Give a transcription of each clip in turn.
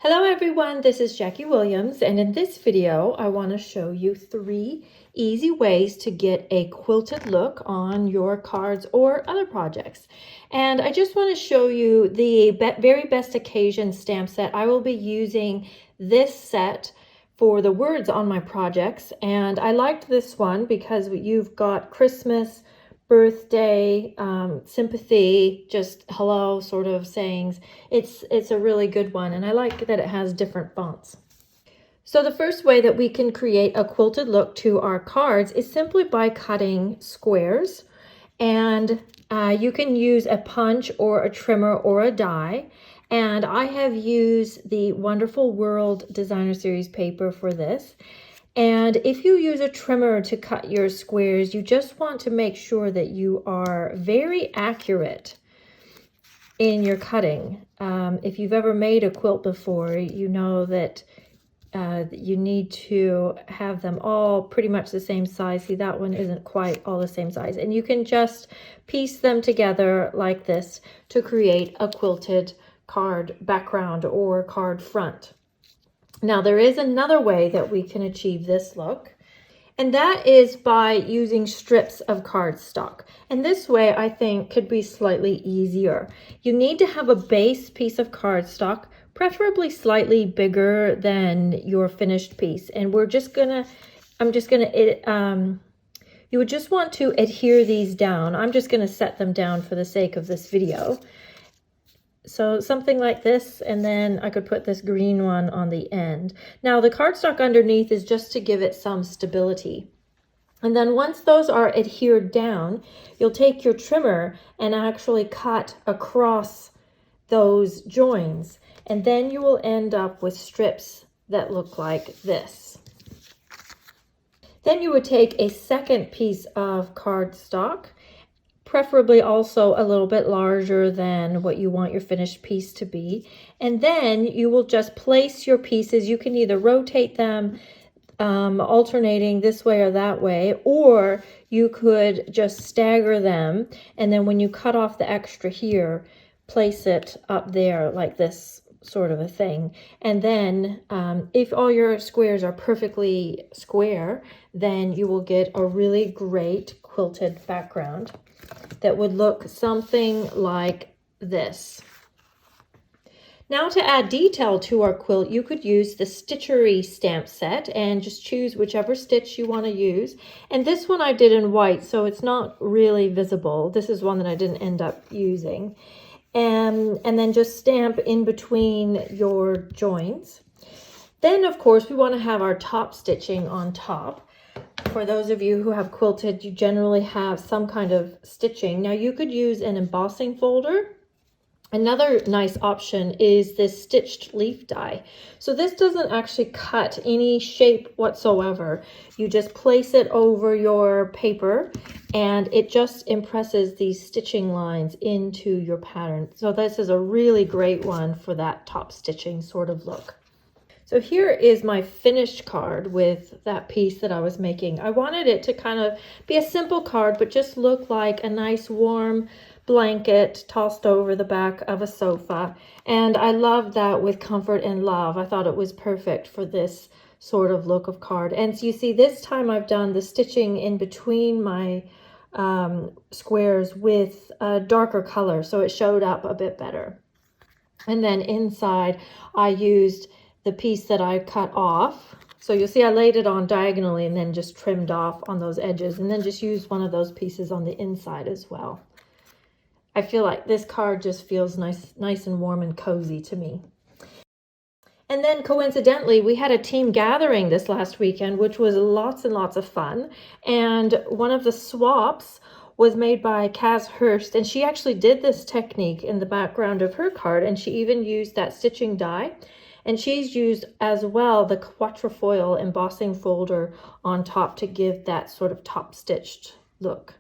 Hello everyone, this is Jackie Williams, and in this video I want to show you 3 easy ways to get a quilted look on your cards or other projects. And I just want to show you the very best occasion stamp set. I will be using this set for the words on my projects, and I liked this one because you've got Christmas, birthday, sympathy, just hello sort of sayings. It's a really good one, and I like that it has different fonts. So the first way that we can create a quilted look to our cards is simply by cutting squares, and you can use a punch or a trimmer or a die. And I have used the Wonderful World Designer Series paper for this. And if you use a trimmer to cut your squares, you just want to make sure that you are very accurate in your cutting. If you've ever made a quilt before, you know that you need to have them all pretty much the same size. See, that one isn't quite all the same size. And you can just piece them together like this to create a quilted card background or card front. Now, there is another way that we can achieve this look, and that is by using strips of cardstock. And this way, I think, could be slightly easier. You need to have a base piece of cardstock, preferably slightly bigger than your finished piece. And you would just want to adhere these down. I'm just gonna set them down for the sake of this video. So something like this, and then I could put this green one on the end. Now the cardstock underneath is just to give it some stability. And then once those are adhered down, you'll take your trimmer and actually cut across those joins. And then you will end up with strips that look like this. Then you would take a second piece of cardstock, preferably also a little bit larger than what you want your finished piece to be. And then you will just place your pieces. You can either rotate them, alternating this way or that way, or you could just stagger them. And then when you cut off the extra here, place it up there like this sort of a thing. And then if all your squares are perfectly square, then you will get a really great quilted background that would look something like this. Now, to add detail to our quilt, you could use the Stitchery stamp set and just choose whichever stitch you want to use. And this one I did in white, so it's not really visible. This is one that I didn't end up using. And then just stamp in between your joints. Then, of course, we want to have our top stitching on top. For those of you who have quilted, you generally have some kind of stitching. Now, you could use an embossing folder. Another nice option is this stitched leaf die. So this doesn't actually cut any shape whatsoever. You just place it over your paper and it just impresses these stitching lines into your pattern. So this is a really great one for that top stitching sort of look. So here is my finished card with that piece that I was making. I wanted it to kind of be a simple card, but just look like a nice warm blanket tossed over the back of a sofa. And I love that with comfort and love. I thought it was perfect for this sort of look of card. And so you see, this time I've done the stitching in between my squares with a darker color, so it showed up a bit better. And then inside I used the piece that I cut off. So you'll see I laid it on diagonally and then just trimmed off on those edges, and then just used one of those pieces on the inside as well. I feel like this card just feels nice and warm and cozy to me. And then coincidentally, we had a team gathering this last weekend, which was lots and lots of fun. And one of the swaps was made by Kaz Hurst, and she actually did this technique in the background of her card, and she even used that stitching die. And she's used as well the quatrefoil embossing folder on top to give that sort of top stitched look.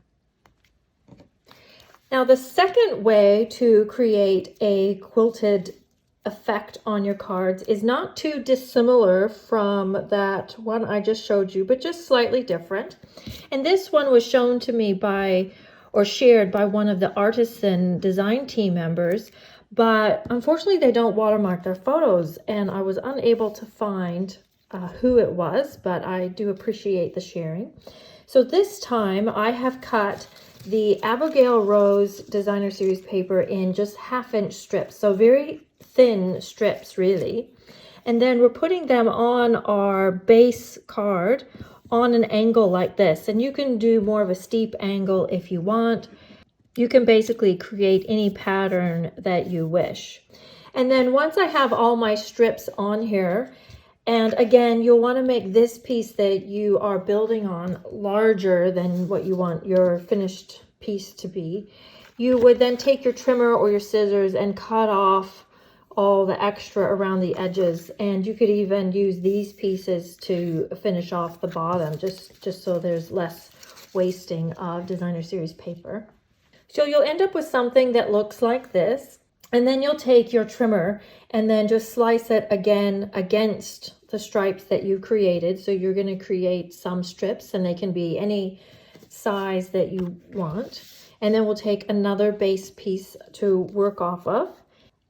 Now, the second way to create a quilted effect on your cards is not too dissimilar from that one I just showed you, but just slightly different. And this one was shown to me by or shared by one of the artisan design team members, but unfortunately they don't watermark their photos, and I was unable to find who it was, but I do appreciate the sharing. So this time I have cut the Abigail Rose Designer Series paper in just 1/2-inch strips, so very thin strips really. And then we're putting them on our base card on an angle like this. And you can do more of a steep angle if you want. You can basically create any pattern that you wish. And then once I have all my strips on here, and again, you'll want to make this piece that you are building on larger than what you want your finished piece to be. You would then take your trimmer or your scissors and cut off all the extra around the edges, and you could even use these pieces to finish off the bottom, just so there's less wasting of designer series paper. So you'll end up with something that looks like this. And then you'll take your trimmer and then just slice it again against the stripes that you created. So you're going to create some strips, and they can be any size that you want. And then we'll take another base piece to work off of.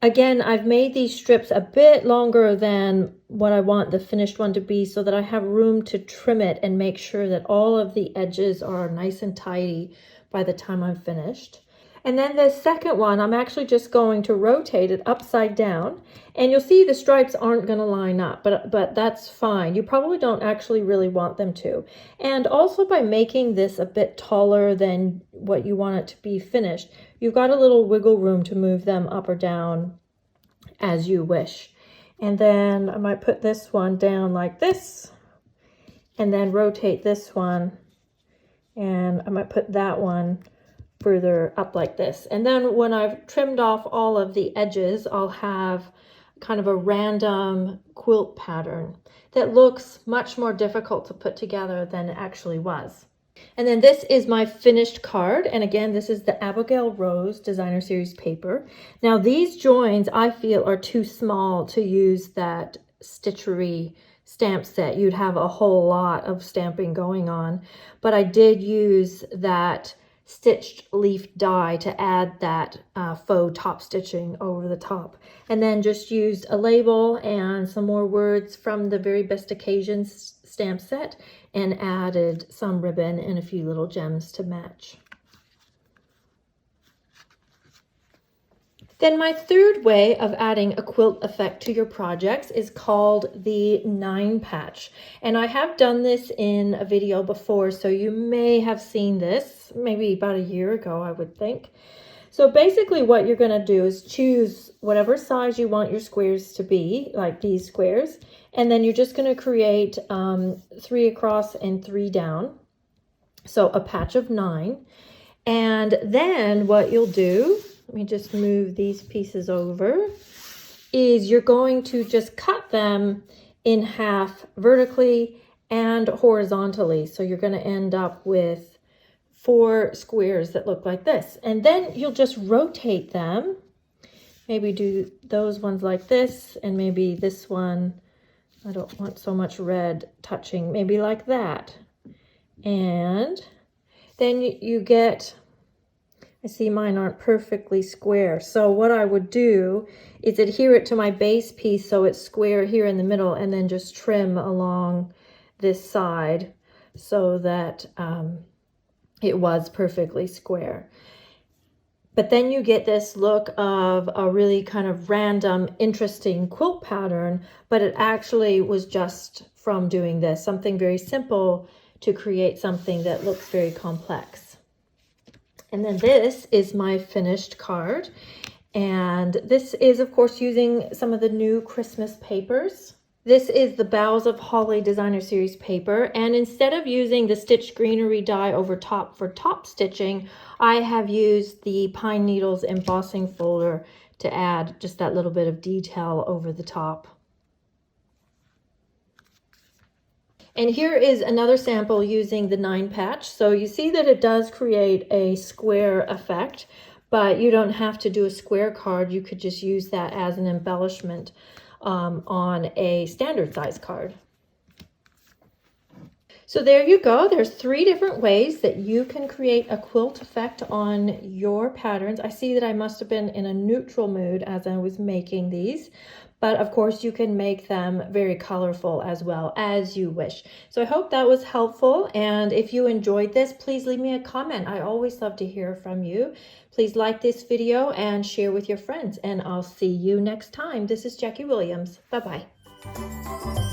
Again, I've made these strips a bit longer than what I want the finished one to be, so that I have room to trim it and make sure that all of the edges are nice and tidy by the time I'm finished. And then the second one, I'm actually just going to rotate it upside down, and you'll see the stripes aren't going to line up, but that's fine. You probably don't actually really want them to. And also, by making this a bit taller than what you want it to be finished, you've got a little wiggle room to move them up or down as you wish. And then I might put this one down like this, and then rotate this one, and I might put that one further up like this. And then when I've trimmed off all of the edges, I'll have kind of a random quilt pattern that looks much more difficult to put together than it actually was. And then this is my finished card. And again, this is the Abigail Rose Designer Series paper. Now these joins I feel are too small to use that stitchery stamp set. You'd have a whole lot of stamping going on, but I did use that stitched leaf die to add that faux top stitching over the top, and then just used a label and some more words from the Very Best Occasions stamp set and added some ribbon and a few little gems to match. Then my third way of adding a quilt effect to your projects is called the 9 patch. And I have done this in a video before, so you may have seen this, maybe about a year ago, I would think. So basically what you're going to do is choose whatever size you want your squares to be, like these squares, and then you're just going to create 3 across and 3 down, so a patch of 9. And then what you'll do, let me just move these pieces over, is you're going to just cut them in half vertically and horizontally. So you're going to end up with 4 squares that look like this. And then you'll just rotate them. Maybe do those ones like this, and maybe this one, I don't want so much red touching, maybe like that. And then you get, I see mine aren't perfectly square. So what I would do is adhere it to my base piece so it's square here in the middle, and then just trim along this side so that it was perfectly square. But then you get this look of a really kind of random, interesting quilt pattern, but it actually was just from doing this, something very simple to create something that looks very complex. And then this is my finished card. And this is, of course, using some of the new Christmas papers. This is the Boughs of Holly Designer Series paper. And instead of using the stitched greenery die over top for top stitching, I have used the Pine Needles embossing folder to add just that little bit of detail over the top. And here is another sample using the 9 patch. So you see that it does create a square effect, but you don't have to do a square card. You could just use that as an embellishment on a standard size card. So there you go. There's 3 different ways that you can create a quilt effect on your patterns. I see that I must have been in a neutral mood as I was making these, but of course you can make them very colorful as well as you wish. So I hope that was helpful, and if you enjoyed this, please leave me a comment. I always love to hear from you. Please like this video and share with your friends, and I'll see you next time. This is Jackie Williams. Bye-bye.